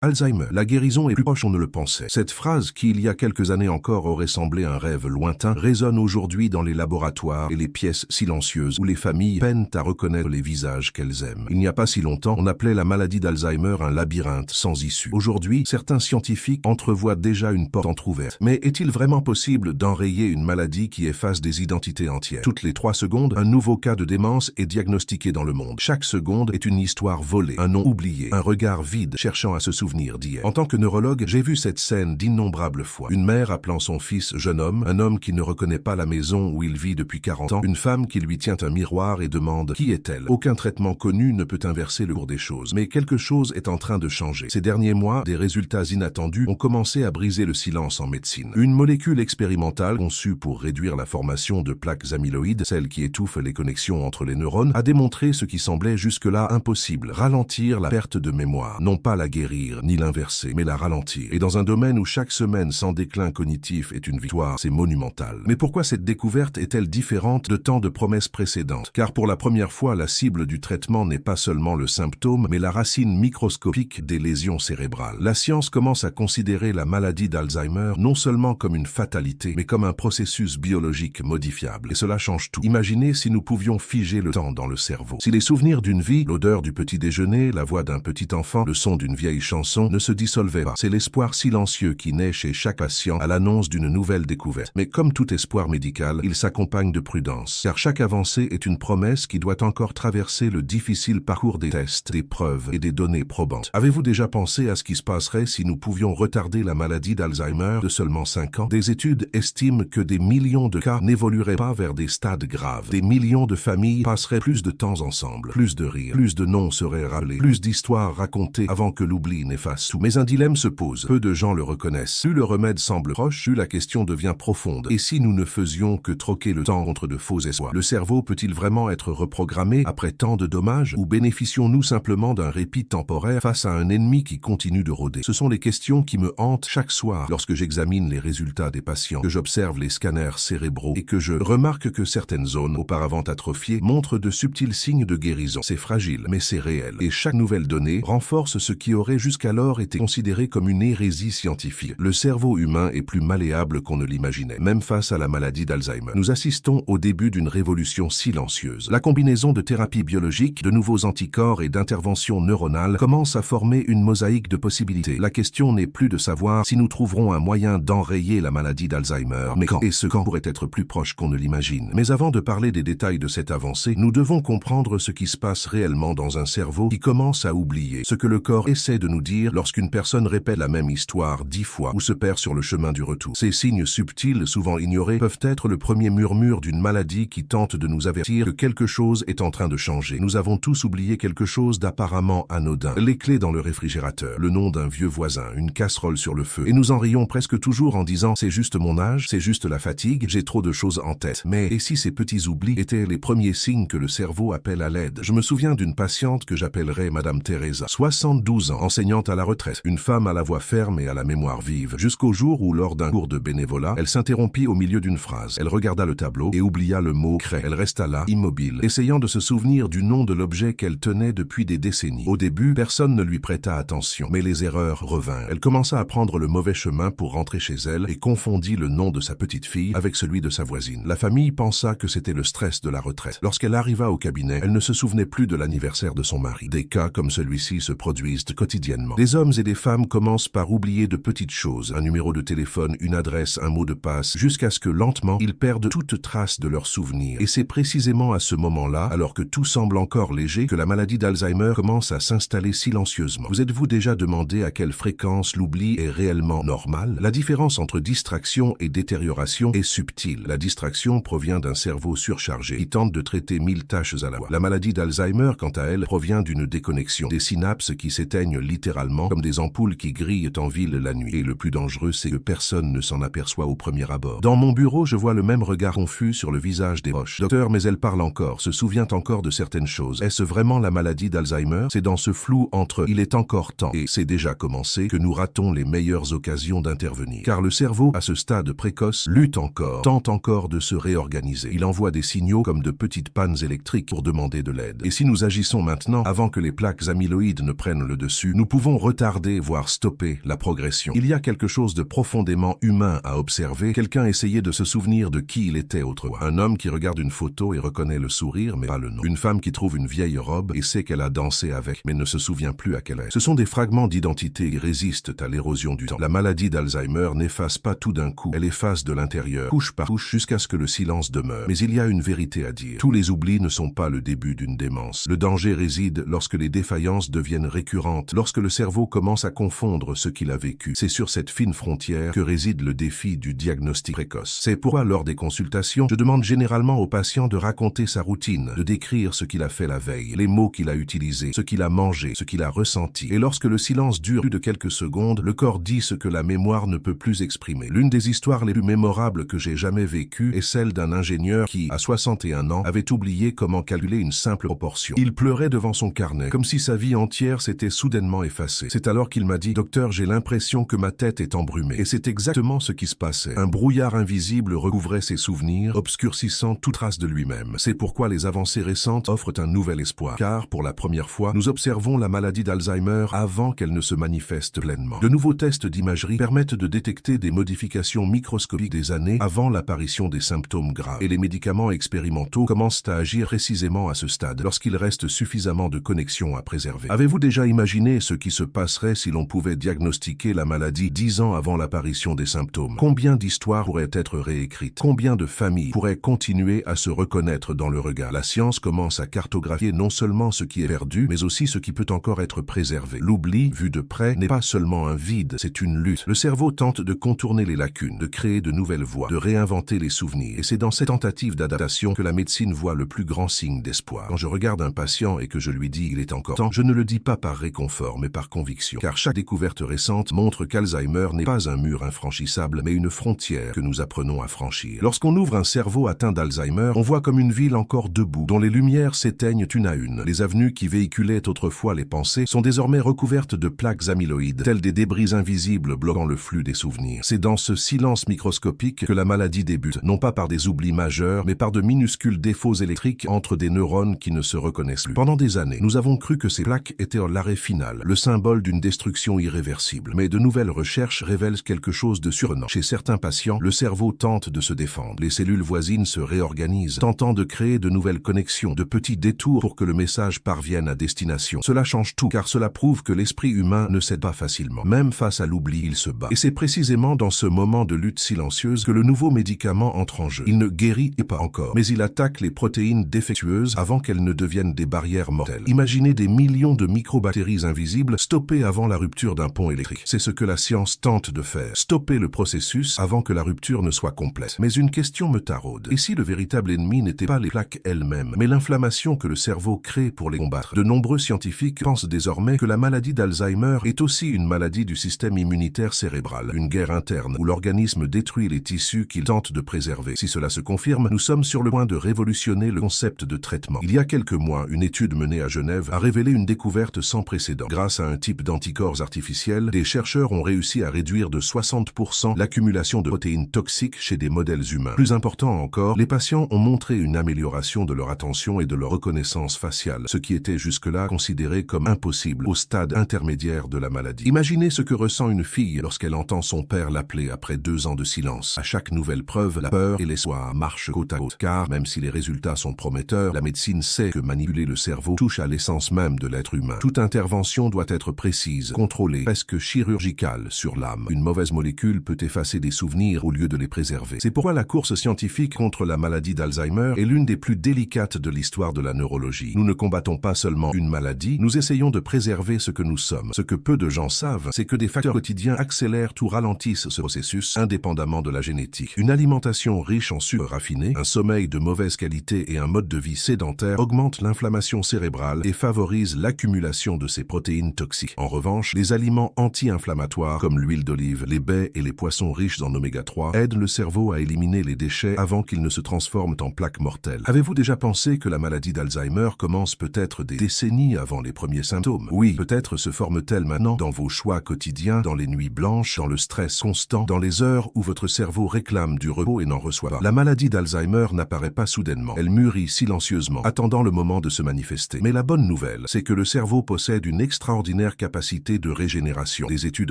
Alzheimer, la guérison est plus proche on ne le pensait. Cette phrase, qui il y a quelques années encore aurait semblé un rêve lointain, résonne aujourd'hui dans les laboratoires et les pièces silencieuses où les familles peinent à reconnaître les visages qu'elles aiment. Il n'y a pas si longtemps, on appelait la maladie d'Alzheimer un labyrinthe sans issue. Aujourd'hui, certains scientifiques entrevoient déjà une porte entrouverte. Mais est-il vraiment possible d'enrayer une maladie qui efface des identités entières? Toutes les 3 secondes, un nouveau cas de démence est diagnostiqué dans le monde. Chaque seconde est une histoire volée, un nom oublié, un regard vide cherchant à se souvenir d'hier. En tant que neurologue, j'ai vu cette scène d'innombrables fois. Une mère appelant son fils jeune homme, un homme qui ne reconnaît pas la maison où il vit depuis 40 ans, une femme qui lui tient un miroir et demande qui est-elle. Aucun traitement connu ne peut inverser le cours des choses, mais quelque chose est en train de changer. Ces derniers mois, des résultats inattendus ont commencé à briser le silence en médecine. Une molécule expérimentale conçue pour réduire la formation de plaques amyloïdes, celle qui étouffe les connexions entre les neurones, a démontré ce qui semblait jusque-là impossible: ralentir la perte de mémoire, non pas la guérir, ni l'inverser, mais la ralentir. Et dans un domaine où chaque semaine sans déclin cognitif est une victoire, c'est monumental. Mais pourquoi cette découverte est-elle différente de tant de promesses précédentes? Car pour la première fois, la cible du traitement n'est pas seulement le symptôme, mais la racine microscopique des lésions cérébrales. La science commence à considérer la maladie d'Alzheimer non seulement comme une fatalité, mais comme un processus biologique modifiable. Et cela change tout. Imaginez si nous pouvions figer le temps dans le cerveau. Si les souvenirs d'une vie, l'odeur du petit déjeuner, la voix d'un petit enfant, le son d'une vieille chanson, ne se dissolvait pas. C'est l'espoir silencieux qui naît chez chaque patient à l'annonce d'une nouvelle découverte. Mais comme tout espoir médical, il s'accompagne de prudence, car chaque avancée est une promesse qui doit encore traverser le difficile parcours des tests, des preuves et des données probantes. Avez-vous déjà pensé à ce qui se passerait si nous pouvions retarder la maladie d'Alzheimer de seulement 5 ans? Des études estiment que des millions de cas n'évolueraient pas vers des stades graves. Des millions de familles passeraient plus de temps ensemble, plus de rires, plus de noms seraient rappelés, plus d'histoires racontées avant que l'oubli n'efface tout. Mais un dilemme se pose. Peu de gens le reconnaissent. Plus le remède semble proche, plus la question devient profonde. Et si nous ne faisions que troquer le temps contre de faux espoirs? Le cerveau peut-il vraiment être reprogrammé après tant de dommages? Ou bénéficions-nous simplement d'un répit temporaire face à un ennemi qui continue de rôder? Ce sont les questions qui me hantent chaque soir lorsque j'examine les résultats des patients, que j'observe les scanners cérébraux et que je remarque que certaines zones auparavant atrophiées montrent de subtils signes de guérison. C'est fragile, mais c'est réel. Et chaque nouvelle donnée renforce ce qui aurait jusqu'alors été considéré comme une hérésie scientifique. Le cerveau humain est plus malléable qu'on ne l'imaginait, même face à la maladie d'Alzheimer. Nous assistons au début d'une révolution silencieuse. La combinaison de thérapies biologiques, de nouveaux anticorps et d'interventions neuronales commence à former une mosaïque de possibilités. La question n'est plus de savoir si nous trouverons un moyen d'enrayer la maladie d'Alzheimer, mais quand, et ce quand pourrait être plus proche qu'on ne l'imagine. Mais avant de parler des détails de cette avancée, nous devons comprendre ce qui se passe réellement dans un cerveau qui commence à oublier ce que le corps essaie de nous dire lorsqu'une personne répète la même histoire 10 fois ou se perd sur le chemin du retour. Ces signes subtils, souvent ignorés, peuvent être le premier murmure d'une maladie qui tente de nous avertir que quelque chose est en train de changer. Nous avons tous oublié quelque chose d'apparemment anodin. Les clés dans le réfrigérateur, le nom d'un vieux voisin, une casserole sur le feu. Et nous en rions presque toujours en disant « c'est juste mon âge, c'est juste la fatigue, j'ai trop de choses en tête ». Mais et si ces petits oublis étaient les premiers signes que le cerveau appelle à l'aide? Je me souviens d'une patiente que j'appellerais Madame Teresa, 72 ans, enseignante à la retraite, une femme à la voix ferme et à la mémoire vive, jusqu'au jour où, lors d'un cours de bénévolat, elle s'interrompit au milieu d'une phrase. Elle regarda le tableau et oublia le mot « craie ». Elle resta là, immobile, essayant de se souvenir du nom de l'objet qu'elle tenait depuis des décennies. Au début, personne ne lui prêta attention, mais les erreurs revinrent. Elle commença à prendre le mauvais chemin pour rentrer chez elle et confondit le nom de sa petite fille avec celui de sa voisine. La famille pensa que c'était le stress de la retraite. Lorsqu'elle arriva au cabinet, elle ne se souvenait plus de l'anniversaire de son mari. Des cas comme celui-ci se produisent quotidiennement. Des hommes et des femmes commencent par oublier de petites choses, un numéro de téléphone, une adresse, un mot de passe, jusqu'à ce que lentement, ils perdent toute trace de leurs souvenirs. Et c'est précisément à ce moment-là, alors que tout semble encore léger, que la maladie d'Alzheimer commence à s'installer silencieusement. Vous êtes-vous déjà demandé à quelle fréquence l'oubli est réellement normal? La différence entre distraction et détérioration est subtile. La distraction provient d'un cerveau surchargé qui tente de traiter 1000 tâches à la fois. La maladie d'Alzheimer, quant à elle, provient d'une déconnexion, des synapses qui s'éteignent littéralement comme des ampoules qui grillent en ville la nuit. Et le plus dangereux, c'est que personne ne s'en aperçoit au premier abord. Dans mon bureau, je vois le même regard confus sur le visage des proches. Docteur, mais elle parle encore, se souvient encore de certaines choses. Est-ce vraiment la maladie d'Alzheimer? C'est dans ce flou entre « il est encore temps » et « c'est déjà commencé » que nous ratons les meilleures occasions d'intervenir. Car le cerveau, à ce stade précoce, lutte encore, tente encore de se réorganiser. Il envoie des signaux comme de petites pannes électriques pour demander de l'aide. Et si nous agissons maintenant, avant que les plaques amyloïdes ne prennent le dessus, nous pouvons pouvons retarder, voire stopper la progression. Il y a quelque chose de profondément humain à observer. Quelqu'un essayait de se souvenir de qui il était autrefois. Un homme qui regarde une photo et reconnaît le sourire mais pas le nom. Une femme qui trouve une vieille robe et sait qu'elle a dansé avec mais ne se souvient plus à quelle est. Ce sont des fragments d'identité qui résistent à l'érosion du temps. La maladie d'Alzheimer n'efface pas tout d'un coup. Elle efface de l'intérieur, couche par couche, jusqu'à ce que le silence demeure. Mais il y a une vérité à dire. Tous les oublis ne sont pas le début d'une démence. Le danger réside lorsque les défaillances deviennent récurrentes, lorsque le cerveau commence à confondre ce qu'il a vécu. C'est sur cette fine frontière que réside le défi du diagnostic précoce. C'est pourquoi, lors des consultations, je demande généralement au patient de raconter sa routine, de décrire ce qu'il a fait la veille, les mots qu'il a utilisés, ce qu'il a mangé, ce qu'il a ressenti. Et lorsque le silence dure plus de quelques secondes, le corps dit ce que la mémoire ne peut plus exprimer. L'une des histoires les plus mémorables que j'ai jamais vécues est celle d'un ingénieur qui, à 61 ans, avait oublié comment calculer une simple proportion. Il pleurait devant son carnet, comme si sa vie entière s'était soudainement effacée. C'est alors qu'il m'a dit « Docteur, j'ai l'impression que ma tête est embrumée. » Et c'est exactement ce qui se passait. Un brouillard invisible recouvrait ses souvenirs, obscurcissant toute trace de lui-même. C'est pourquoi les avancées récentes offrent un nouvel espoir. Car, pour la première fois, nous observons la maladie d'Alzheimer avant qu'elle ne se manifeste pleinement. De nouveaux tests d'imagerie permettent de détecter des modifications microscopiques des années avant l'apparition des symptômes graves. Et les médicaments expérimentaux commencent à agir précisément à ce stade, lorsqu'il reste suffisamment de connexions à préserver. Avez-vous déjà imaginé ce qui se passerait si l'on pouvait diagnostiquer la maladie 10 ans avant l'apparition des symptômes? Combien d'histoires pourraient être réécrites? Combien de familles pourraient continuer à se reconnaître dans le regard? La science commence à cartographier non seulement ce qui est perdu, mais aussi ce qui peut encore être préservé. L'oubli, vu de près, n'est pas seulement un vide, c'est une lutte. Le cerveau tente de contourner les lacunes, de créer de nouvelles voies, de réinventer les souvenirs. Et c'est dans cette tentative d'adaptation que la médecine voit le plus grand signe d'espoir. Quand je regarde un patient et que je lui dis « il est encore temps », je ne le dis pas par réconfort, mais par conviction. Car chaque découverte récente montre qu'Alzheimer n'est pas un mur infranchissable, mais une frontière que nous apprenons à franchir. Lorsqu'on ouvre un cerveau atteint d'Alzheimer, on voit comme une ville encore debout, dont les lumières s'éteignent une à une. Les avenues qui véhiculaient autrefois les pensées sont désormais recouvertes de plaques amyloïdes, telles des débris invisibles bloquant le flux des souvenirs. C'est dans ce silence microscopique que la maladie débute, non pas par des oublis majeurs, mais par de minuscules défauts électriques entre des neurones qui ne se reconnaissent plus. Pendant des années, nous avons cru que ces plaques étaient l'arrêt final, le symbole d'une destruction irréversible. Mais de nouvelles recherches révèlent quelque chose de surprenant. Chez certains patients, le cerveau tente de se défendre. Les cellules voisines se réorganisent, tentant de créer de nouvelles connexions, de petits détours pour que le message parvienne à destination. Cela change tout, car cela prouve que l'esprit humain ne cède pas facilement. Même face à l'oubli, il se bat. Et c'est précisément dans ce moment de lutte silencieuse que le nouveau médicament entre en jeu. Il ne guérit pas encore, mais il attaque les protéines défectueuses avant qu'elles ne deviennent des barrières mortelles. Imaginez des millions de microbactéries invisibles stoppées avant la rupture d'un pont électrique. C'est ce que la science tente de faire. Stopper le processus avant que la rupture ne soit complète. Mais une question me taraude. Et si le véritable ennemi n'était pas les plaques elles-mêmes, mais l'inflammation que le cerveau crée pour les combattre? De nombreux scientifiques pensent désormais que la maladie d'Alzheimer est aussi une maladie du système immunitaire cérébral, une guerre interne où l'organisme détruit les tissus qu'il tente de préserver. Si cela se confirme, nous sommes sur le point de révolutionner le concept de traitement. Il y a quelques mois, une étude menée à Genève a révélé une découverte sans précédent. Grâce à un type d'anticorps artificiels, des chercheurs ont réussi à réduire de 60% l'accumulation de protéines toxiques chez des modèles humains. Plus important encore, les patients ont montré une amélioration de leur attention et de leur reconnaissance faciale, ce qui était jusque-là considéré comme impossible au stade intermédiaire de la maladie. Imaginez ce que ressent une fille lorsqu'elle entend son père l'appeler après 2 ans de silence. À chaque nouvelle preuve, la peur et l'espoir marchent côte à côte, car même si les résultats sont prometteurs, la médecine sait que manipuler le cerveau touche à l'essence même de l'être humain. Toute intervention doit être précise, contrôlée, presque chirurgicale sur l'âme. Une mauvaise molécule peut effacer des souvenirs au lieu de les préserver. C'est pourquoi la course scientifique contre la maladie d'Alzheimer est l'une des plus délicates de l'histoire de la neurologie. Nous ne combattons pas seulement une maladie, nous essayons de préserver ce que nous sommes. Ce que peu de gens savent, c'est que des facteurs quotidiens accélèrent ou ralentissent ce processus, indépendamment de la génétique. Une alimentation riche en sucre raffiné, un sommeil de mauvaise qualité et un mode de vie sédentaire augmentent l'inflammation cérébrale et favorisent l'accumulation de ces protéines toxiques. En revanche, les aliments anti-inflammatoires comme l'huile d'olive, les baies et les poissons riches en oméga 3 aident le cerveau à éliminer les déchets avant qu'ils ne se transforment en plaques mortelles. Avez-vous déjà pensé que la maladie d'Alzheimer commence peut-être des décennies avant les premiers symptômes? Oui, peut-être se forme-t-elle maintenant dans vos choix quotidiens, dans les nuits blanches, dans le stress constant, dans les heures où votre cerveau réclame du repos et n'en reçoit pas. La maladie d'Alzheimer n'apparaît pas soudainement. Elle mûrit silencieusement, attendant le moment de se manifester. Mais la bonne nouvelle, c'est que le cerveau possède une extraordinaire extraordinaire capacité de régénération. Des études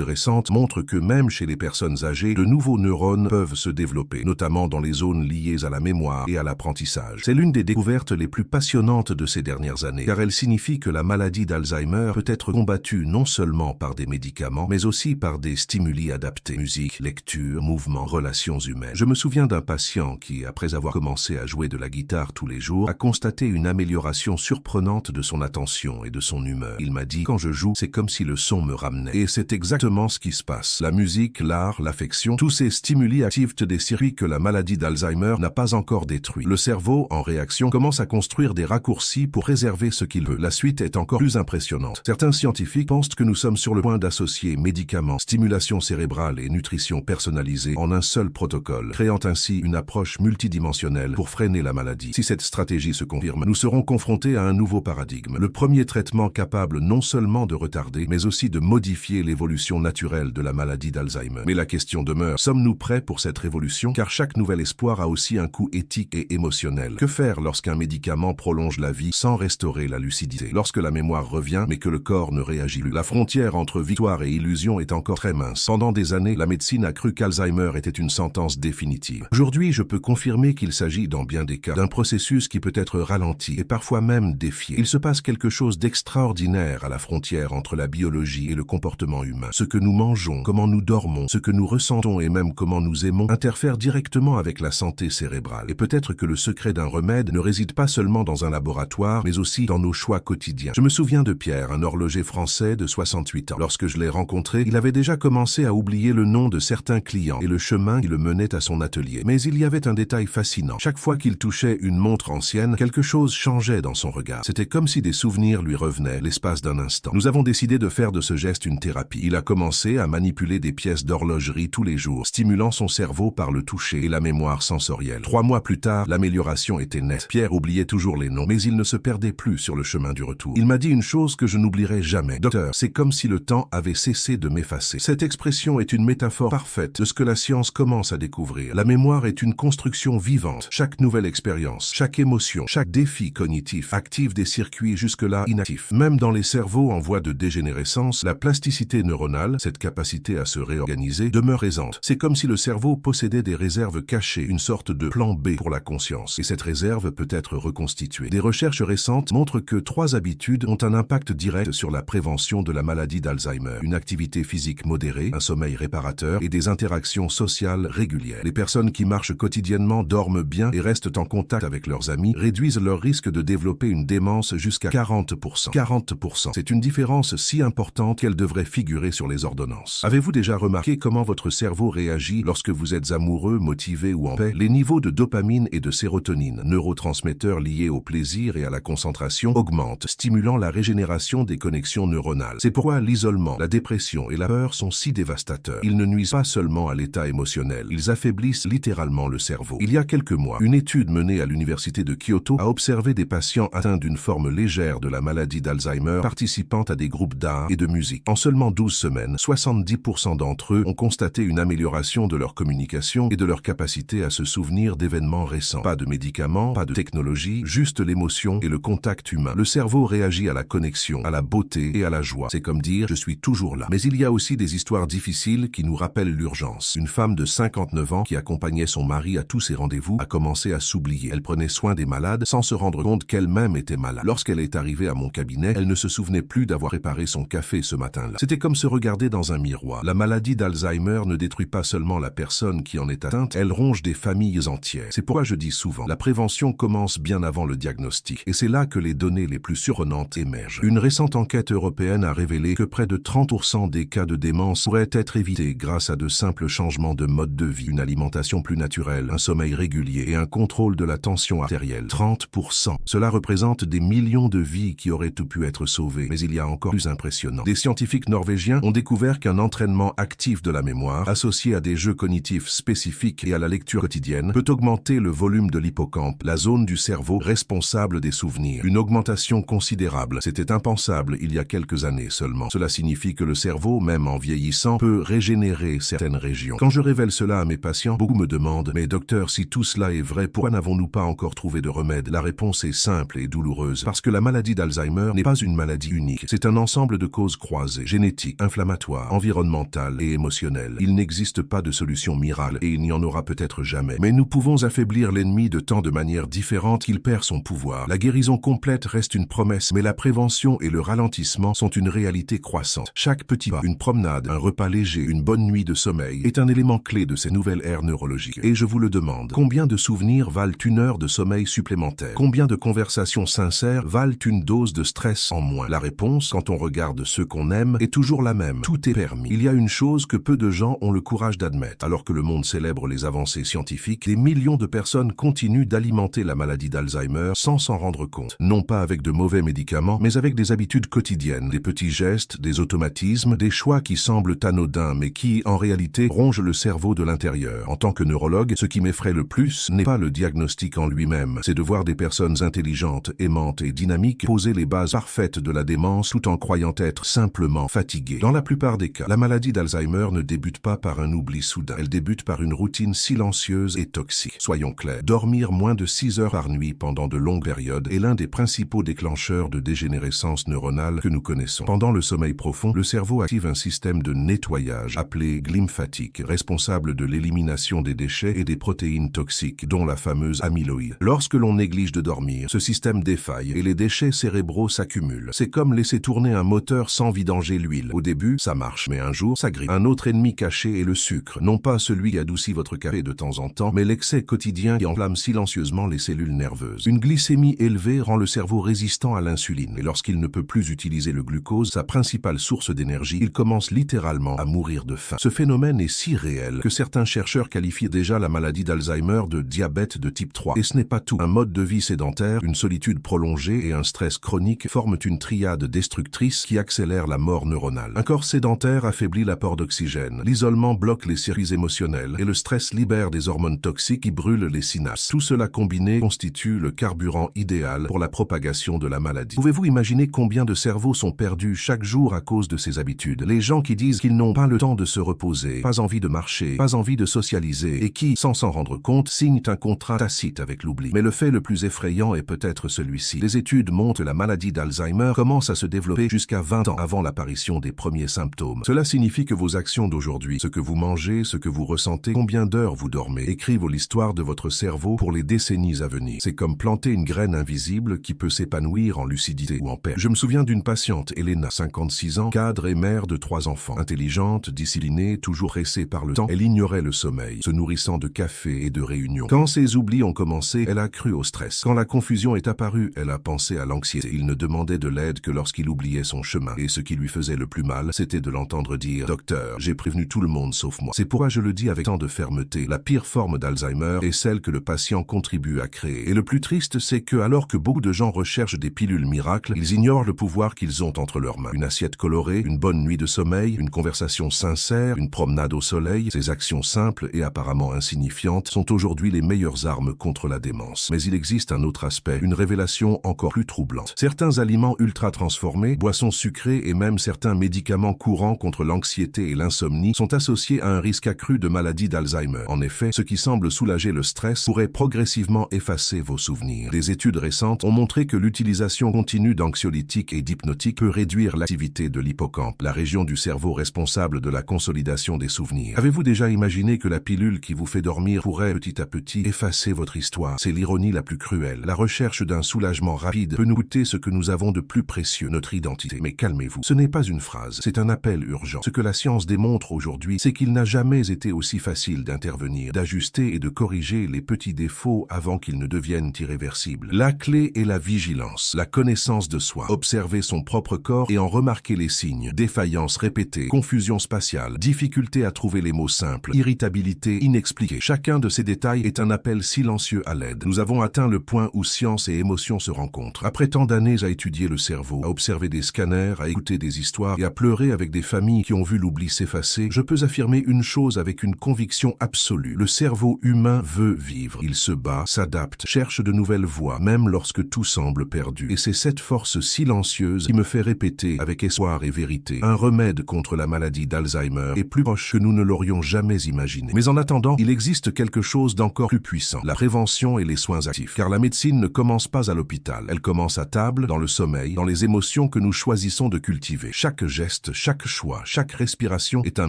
récentes montrent que même chez les personnes âgées, de nouveaux neurones peuvent se développer, notamment dans les zones liées à la mémoire et à l'apprentissage. C'est l'une des découvertes les plus passionnantes de ces dernières années, car elle signifie que la maladie d'Alzheimer peut être combattue non seulement par des médicaments, mais aussi par des stimuli adaptés. Musique, lecture, mouvement, relations humaines. Je me souviens d'un patient qui, après avoir commencé à jouer de la guitare tous les jours, a constaté une amélioration surprenante de son attention et de son humeur. Il m'a dit, quand je joue, c'est comme si le son me ramenait. Et c'est exactement ce qui se passe. La musique, l'art, l'affection, tous ces stimuli activent des circuits que la maladie d'Alzheimer n'a pas encore détruits. Le cerveau, en réaction, commence à construire des raccourcis pour préserver ce qu'il veut. La suite est encore plus impressionnante. Certains scientifiques pensent que nous sommes sur le point d'associer médicaments, stimulation cérébrale et nutrition personnalisée en un seul protocole, créant ainsi une approche multidimensionnelle pour freiner la maladie. Si cette stratégie se confirme, nous serons confrontés à un nouveau paradigme. Le premier traitement capable non seulement de retarder, mais aussi de modifier l'évolution naturelle de la maladie d'Alzheimer. Mais la question demeure, sommes-nous prêts pour cette révolution? Car chaque nouvel espoir a aussi un coût éthique et émotionnel. Que faire lorsqu'un médicament prolonge la vie sans restaurer la lucidité? Lorsque la mémoire revient, mais que le corps ne réagit plus. La frontière entre victoire et illusion est encore très mince. Pendant des années, la médecine a cru qu'Alzheimer était une sentence définitive. Aujourd'hui, je peux confirmer qu'il s'agit, dans bien des cas, d'un processus qui peut être ralenti et parfois même défié. Il se passe quelque chose d'extraordinaire à la frontière entre la biologie et le comportement humain. Ce que nous mangeons, comment nous dormons, ce que nous ressentons et même comment nous aimons interfèrent directement avec la santé cérébrale. Et peut-être que le secret d'un remède ne réside pas seulement dans un laboratoire, mais aussi dans nos choix quotidiens. Je me souviens de Pierre, un horloger français de 68 ans. Lorsque je l'ai rencontré, il avait déjà commencé à oublier le nom de certains clients et le chemin qui le menait à son atelier. Mais il y avait un détail fascinant. Chaque fois qu'il touchait une montre ancienne, quelque chose changeait dans son regard. C'était comme si des souvenirs lui revenaient l'espace d'un instant. Nous avons décidé de faire de ce geste une thérapie. Il a commencé à manipuler des pièces d'horlogerie tous les jours, stimulant son cerveau par le toucher et la mémoire sensorielle. 3 mois plus tard, l'amélioration était nette. Pierre oubliait toujours les noms, mais il ne se perdait plus sur le chemin du retour. Il m'a dit une chose que je n'oublierai jamais. Docteur, c'est comme si le temps avait cessé de m'effacer. Cette expression est une métaphore parfaite de ce que la science commence à découvrir. La mémoire est une construction vivante. Chaque nouvelle expérience, chaque émotion, chaque défi cognitif active des circuits jusque-là inactifs. Même dans les cerveaux en voie de dégénérescence, la plasticité neuronale, cette capacité à se réorganiser, demeure présente. C'est comme si le cerveau possédait des réserves cachées, une sorte de plan B pour la conscience. Et cette réserve peut être reconstituée. Des recherches récentes montrent que 3 habitudes ont un impact direct sur la prévention de la maladie d'Alzheimer. Une activité physique modérée, un sommeil réparateur et des interactions sociales régulières. Les personnes qui marchent quotidiennement, dorment bien et restent en contact avec leurs amis réduisent leur risque de développer une démence jusqu'à 40%. 40%. C'est une différence si importante qu'elle devrait figurer sur les ordonnances. Avez-vous déjà remarqué comment votre cerveau réagit lorsque vous êtes amoureux, motivé ou en paix? Les niveaux de dopamine et de sérotonine, neurotransmetteurs liés au plaisir et à la concentration, augmentent, stimulant la régénération des connexions neuronales. C'est pourquoi l'isolement, la dépression et la peur sont si dévastateurs. Ils ne nuisent pas seulement à l'état émotionnel, ils affaiblissent littéralement le cerveau. Il y a quelques mois, une étude menée à l'université de Kyoto a observé des patients atteints d'une forme légère de la maladie d'Alzheimer participant à des groupes d'art et de musique. En seulement 12 semaines, 70% d'entre eux ont constaté une amélioration de leur communication et de leur capacité à se souvenir d'événements récents. Pas de médicaments, pas de technologie, juste l'émotion et le contact humain. Le cerveau réagit à la connexion, à la beauté et à la joie. C'est comme dire « je suis toujours là ». Mais il y a aussi des histoires difficiles qui nous rappellent l'urgence. Une femme de 59 ans qui accompagnait son mari à tous ses rendez-vous a commencé à s'oublier. Elle prenait soin des malades sans se rendre compte qu'elle-même était malade. Lorsqu'elle est arrivée à mon cabinet, elle ne se souvenait plus d'avoir préparé son café ce matin-là. C'était comme se regarder dans un miroir. La maladie d'Alzheimer ne détruit pas seulement la personne qui en est atteinte, elle ronge des familles entières. C'est pourquoi je dis souvent, la prévention commence bien avant le diagnostic. Et c'est là que les données les plus surprenantes émergent. Une récente enquête européenne a révélé que près de 30% des cas de démence pourraient être évités grâce à de simples changements de mode de vie, une alimentation plus naturelle, un sommeil régulier et un contrôle de la tension artérielle. 30%. Cela représente des millions de vies qui auraient tout pu être sauvées. Mais il y a encore plus impressionnant. Des scientifiques norvégiens ont découvert qu'un entraînement actif de la mémoire, associé à des jeux cognitifs spécifiques et à la lecture quotidienne, peut augmenter le volume de l'hippocampe, la zone du cerveau responsable des souvenirs. Une augmentation considérable. C'était impensable il y a quelques années seulement. Cela signifie que le cerveau, même en vieillissant, peut régénérer certaines régions. Quand je révèle cela à mes patients, beaucoup me demandent « Mais docteur, si tout cela est vrai, pourquoi n'avons-nous pas encore trouvé de remède ?» La réponse est simple et douloureuse. Parce que la maladie d'Alzheimer n'est pas une maladie unique. C'est un ensemble de causes croisées, génétiques, inflammatoires, environnementales et émotionnelles. Il n'existe pas de solution miracle et il n'y en aura peut-être jamais. Mais nous pouvons affaiblir l'ennemi de tant de manières différentes qu'il perd son pouvoir. La guérison complète reste une promesse, mais la prévention et le ralentissement sont une réalité croissante. Chaque petit pas, une promenade, un repas léger, une bonne nuit de sommeil est un élément clé de ces nouvelles ères neurologiques. Et je vous le demande, combien de souvenirs valent une heure de sommeil supplémentaire? Combien de conversations sincères valent une dose de stress en moins? La réponse, quand on regarde ceux qu'on aime, est toujours la même. Tout est permis. Il y a une chose que peu de gens ont le courage d'admettre. Alors que le monde célèbre les avancées scientifiques, des millions de personnes continuent d'alimenter la maladie d'Alzheimer sans s'en rendre compte. Non pas avec de mauvais médicaments, mais avec des habitudes quotidiennes, des petits gestes, des automatismes, des choix qui semblent anodins, mais qui, en réalité, rongent le cerveau de l'intérieur. En tant que neurologue, ce qui m'effraie le plus n'est pas le diagnostic en lui-même, c'est de voir des personnes intelligentes, aimantes et dynamiques poser les bases parfaites de la démence tout en croyant être simplement fatiguées. Dans la plupart des cas, la maladie d'Alzheimer ne débute pas par un oubli soudain, elle débute par une routine silencieuse et toxique. Soyons clairs, dormir moins de 6 heures par nuit pendant de longues périodes est l'un des principaux déclencheurs de dégénérescence neuronale que nous connaissons. Pendant le sommeil profond, le cerveau active un système de nettoyage appelé glymphatique, responsable de l'élimination des déchets et des protéines toxiques, dont la fameuse amyloïde. Lorsque l'on néglige de dormir, ce système défaille et les déchets cérébraux s'accumulent. C'est comme laisser tourner un moteur sans vidanger l'huile. Au début, ça marche, mais un jour, ça grippe. Un autre ennemi caché est le sucre. Non pas celui qui adoucit votre café de temps en temps, mais l'excès quotidien qui enflamme silencieusement les cellules nerveuses. Une glycémie élevée rend le cerveau résistant à l'insuline. Et lorsqu'il ne peut plus utiliser le glucose, sa principale source d'énergie, il commence littéralement à mourir de faim. Ce phénomène est si réel que certains chercheurs qualifient déjà la maladie d'Alzheimer de diabète de type 3. Et ce n'est pas tout. Un mode de vie sédentaire, une solitude prolongée et un stress chronique forment une triade destructrice qui accélère la mort neuronale. Un corps sédentaire affaiblit l'apport d'oxygène, l'isolement bloque les circuits émotionnels et le stress libère des hormones toxiques qui brûlent les synapses. Tout cela combiné constitue le carburant idéal pour la propagation de la maladie. Pouvez-vous imaginer combien de cerveaux sont perdus chaque jour à cause de ces habitudes? Les gens qui disent qu'ils n'ont pas le temps de se reposer, pas envie de marcher, pas envie de socialiser et qui, sans s'en rendre compte, signent un contrat tacite avec l'oubli. Mais le fait le plus effrayant est peut-être celui-ci. Les études montrent que la maladie d'Alzheimer commence à se développer jusqu'à 20 ans avant l'apparition des premiers symptômes. Cela signifie que vos actions d'aujourd'hui, ce que vous mangez, ce que vous ressentez, combien d'heures vous dormez, écrivent l'histoire de votre cerveau pour les décennies à venir. C'est comme planter une graine invisible qui peut s'épanouir en lucidité ou en paix. Je me souviens d'une patiente, Elena, 56 ans, cadre et mère de 3 enfants. Intelligente, disciplinée, toujours pressée par le temps, elle ignorait le sommeil, se nourrissant de café et de réunions. Quand ses oublis ont commencé, elle a cru au stress. Quand la confusion est apparue, elle a pensé à l'anxiété. Il ne demandait de l'aide que lorsqu'il oubliait son chemin. Et ce qui lui faisait le plus mal, c'était de l'entendre dire « Docteur, j'ai prévenu tout le monde sauf moi ». C'est pourquoi je le dis avec tant de fermeté. La pire forme d'Alzheimer est celle que le patient contribue à créer. Et le plus triste, c'est que, alors que beaucoup de gens recherchent des pilules miracles, ils ignorent le pouvoir qu'ils ont entre leurs mains. Une assiette colorée, une bonne nuit de sommeil, une conversation sincère, une promenade au soleil, ces actions simples et apparemment insignifiantes sont aujourd'hui les meilleures armes contre la démence. Mais il existe un autre aspect, une révélation encore plus troublante. Certains aliments ultra transformés, boissons sucrées et même certains médicaments courants contre l'anxiété et l'insomnie sont associés à un risque accru de maladie d'Alzheimer. En effet, ce qui semble soulager le stress pourrait progressivement effacer vos souvenirs. Des études récentes ont montré que l'utilisation continue d'anxiolytiques et d'hypnotiques peut réduire l'activité de l'hippocampe, la région du cerveau responsable de la consolidation des souvenirs. Avez-vous déjà imaginé que la pilule qui vous fait dormir pourrait petit à petit effacer votre histoire? C'est l'ironie la plus cruelle. La recherche d'un soulagement rapide peut nous coûter ce que nous avons de plus précieux, notre identité. Mais calmez-vous, ce n'est pas une phrase, c'est un appel urgent. Ce que la science démontre aujourd'hui, c'est qu'il n'a jamais été aussi facile d'intervenir, d'ajuster et de corriger les petits défauts avant qu'ils ne deviennent irréversibles. La clé est la vigilance, la connaissance de soi, observer son propre corps et en remarquer les signes, défaillance répétée, confusion spatiale, difficulté à trouver les mots simples, irritabilité inexpliquée. Chacun de ces détails est un appel silencieux à l'aide. Nous avons atteint le point où science et émotion se rencontrent. Après tant d'années à étudier le cerveau, à observer des scanners, à écouter des histoires et à pleurer avec des familles qui ont vu l'oubli s'effacer, je peux affirmer une chose avec une conviction absolue. Le cerveau humain veut vivre. Il se bat, s'adapte, cherche de nouvelles voies, même lorsque tout semble perdu. Et c'est cette force silencieuse qui me fait répéter avec espoir et vérité. Un remède contre la maladie d'Alzheimer est plus proche que nous ne l'aurions jamais imaginé. Mais en attendant, il existe quelque chose d'encore plus puissant, la prévention et les soins actifs. Car la médecine ne commence pas à l'hôpital. Elle commence à table, dans le sommeil, dans les émotions que nous nous choisissons de cultiver. Chaque geste, chaque choix, chaque respiration est un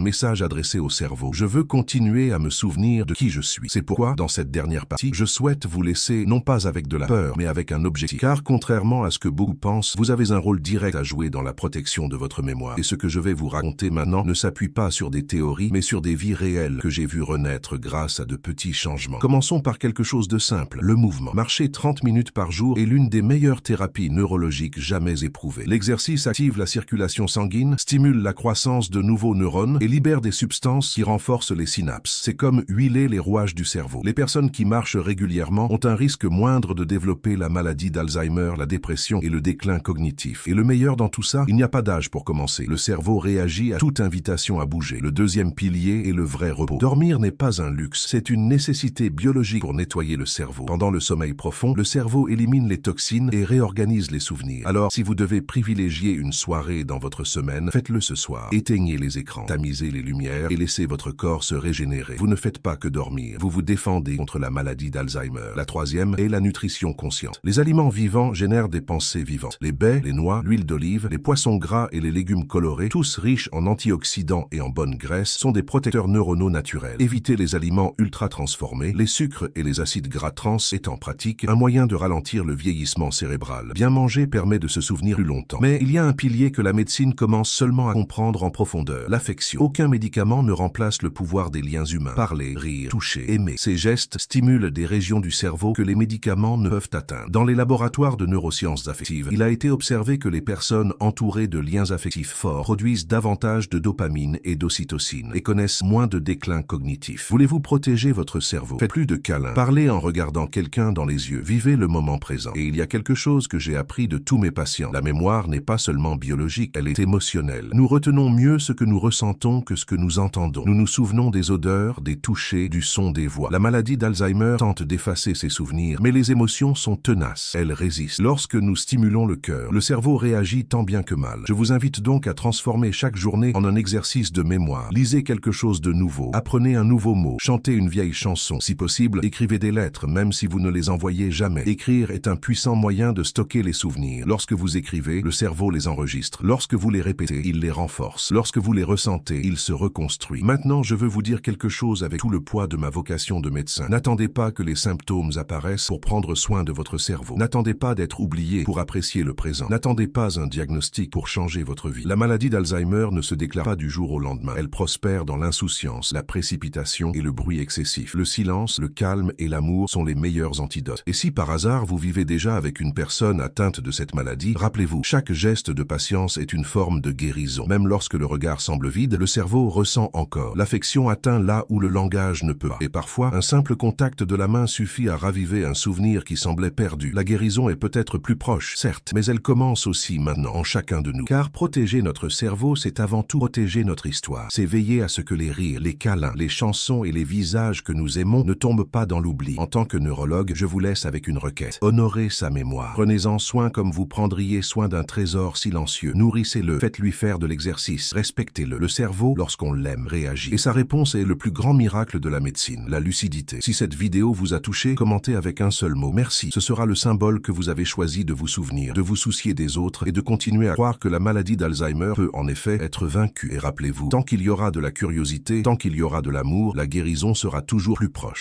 message adressé au cerveau. Je veux continuer à me souvenir de qui je suis. C'est pourquoi, dans cette dernière partie, je souhaite vous laisser non pas avec de la peur, mais avec un objectif. Car contrairement à ce que beaucoup pensent, vous avez un rôle direct à jouer dans la protection de votre mémoire. Et ce que je vais vous raconter maintenant ne s'appuie pas sur des théories, mais sur des vies réelles que j'ai vues renaître grâce à de petits changements. Commençons par quelque chose de simple, le mouvement. Marcher 30 minutes par jour est l'une des meilleures thérapies neurologiques jamais éprouvées. L'exercice active la circulation sanguine, stimule la croissance de nouveaux neurones et libère des substances qui renforcent les synapses. C'est comme huiler les rouages du cerveau. Les personnes qui marchent régulièrement ont un risque moindre de développer la maladie d'Alzheimer, la dépression et le déclin cognitif. Et le meilleur dans tout ça, il n'y a pas d'âge pour commencer. Le cerveau réagit à toute invitation à bouger. Le deuxième pilier est le vrai repos. Dormir n'est pas un luxe, c'est une nécessité biologique pour nettoyer le cerveau. Pendant le sommeil profond, le cerveau élimine les toxines et réorganise les souvenirs. Alors, si vous devez privilégier une soirée dans votre semaine, faites-le ce soir. Éteignez les écrans, tamisez les lumières et laissez votre corps se régénérer. Vous ne faites pas que dormir, vous vous défendez contre la maladie d'Alzheimer. La troisième est la nutrition consciente. Les aliments vivants génèrent des pensées vivantes. Les baies, les noix, l'huile d'olive, les poissons gras et les légumes colorés, tous riches en antioxydants et en bonnes graisses, sont des protecteurs neuronaux naturels. Évitez les aliments ultra transformés, les sucres et les acides gras trans est en pratique un moyen de ralentir le vieillissement cérébral. Bien manger permet de se souvenir plus longtemps. Mais il y a un pilier que la médecine commence seulement à comprendre en profondeur, l'affection. Aucun médicament ne remplace le pouvoir des liens humains. Parler, rire, toucher, aimer. Ces gestes stimulent des régions du cerveau que les médicaments ne peuvent atteindre. Dans les laboratoires de neurosciences affectives, il a été observé que les personnes entourées de liens affectifs forts produisent davantage de dopamine et d'ocytocine et connaissent moins de déclin cognitif. Voulez-vous protéger votre cerveau? Faites plus de câlins. Parlez en regardant quelqu'un dans les yeux. Vivez le moment présent. Et il y a quelque chose que j'ai appris de tous mes patients. La mémoire n'est pas seulement biologique, elle est émotionnelle. Nous retenons mieux ce que nous ressentons que ce que nous entendons. Nous nous souvenons des odeurs, des touchés, du son des voix. La maladie d'Alzheimer tente d'effacer ces souvenirs, mais les émotions sont tenaces. Elles résistent. Lorsque nous stimulons le cœur, le cerveau réagit tant bien que mal. Je vous invite donc à transformer chaque journée en un exercice de mémoire. Lisez quelque chose de nouveau. Apprenez un nouveau mot. Chantez une vieille chanson. Si possible, écrivez des lettres, même si vous ne les envoyez jamais. Écrire est un puissant moyen de stocker les souvenirs. Lorsque vous écrivez, le cerveau les enregistre. Lorsque vous les répétez, il les renforce. Lorsque vous les ressentez, il se reconstruit. Maintenant, je veux vous dire quelque chose avec tout le poids de ma vocation de médecin. N'attendez pas que les symptômes apparaissent pour prendre soin de votre cerveau. N'attendez pas d'être oublié pour apprécier le présent. N'attendez pas un diagnostic pour changer votre vie. La maladie d'Alzheimer ne se déclare pas du jour au lendemain. Elle prospère dans l'insouciance, la précipitation et le bruit excessif. Le silence, le calme et l'amour sont les meilleurs antidotes. Et si par hasard vous vivez déjà avec une personne atteinte de cette maladie, rappelez-vous, chaque geste de patience est une forme de guérison. Même lorsque le regard semble vide, le cerveau ressent encore. L'affection atteint là où le langage ne peut pas. Et parfois, un simple contact de la main suffit à raviver un souvenir qui semblait perdu. La guérison est peut-être plus proche, certes, mais elle commence aussi maintenant en chacun de nous. Car protéger notre cerveau, c'est avant tout protéger notre histoire. C'est veiller à ce que les rires, les câlins, les chansons et les visages que nous aimons ne tombent pas dans l'oubli. En tant que neurologue, je vous laisse avec une requête. Honorez sa mémoire. Prenez-en soin comme vous prendriez soin d'un trésor silencieux. Nourrissez-le, faites-lui faire de l'exercice, respectez-le. Le cerveau, lorsqu'on l'aime, réagit. Et sa réponse est le plus grand miracle de la médecine, la lucidité. Si cette vidéo vous a touché, commentez avec un seul mot. Merci. Ce sera le symbole que vous avez choisi de vous souvenir, de vous soucier des autres et de continuer à croire que la maladie d'Alzheimer peut en effet être vaincue. Et rappelez-vous, tant qu'il y aura de la curiosité, tant qu'il y aura de l'amour, la guérison sera toujours plus proche.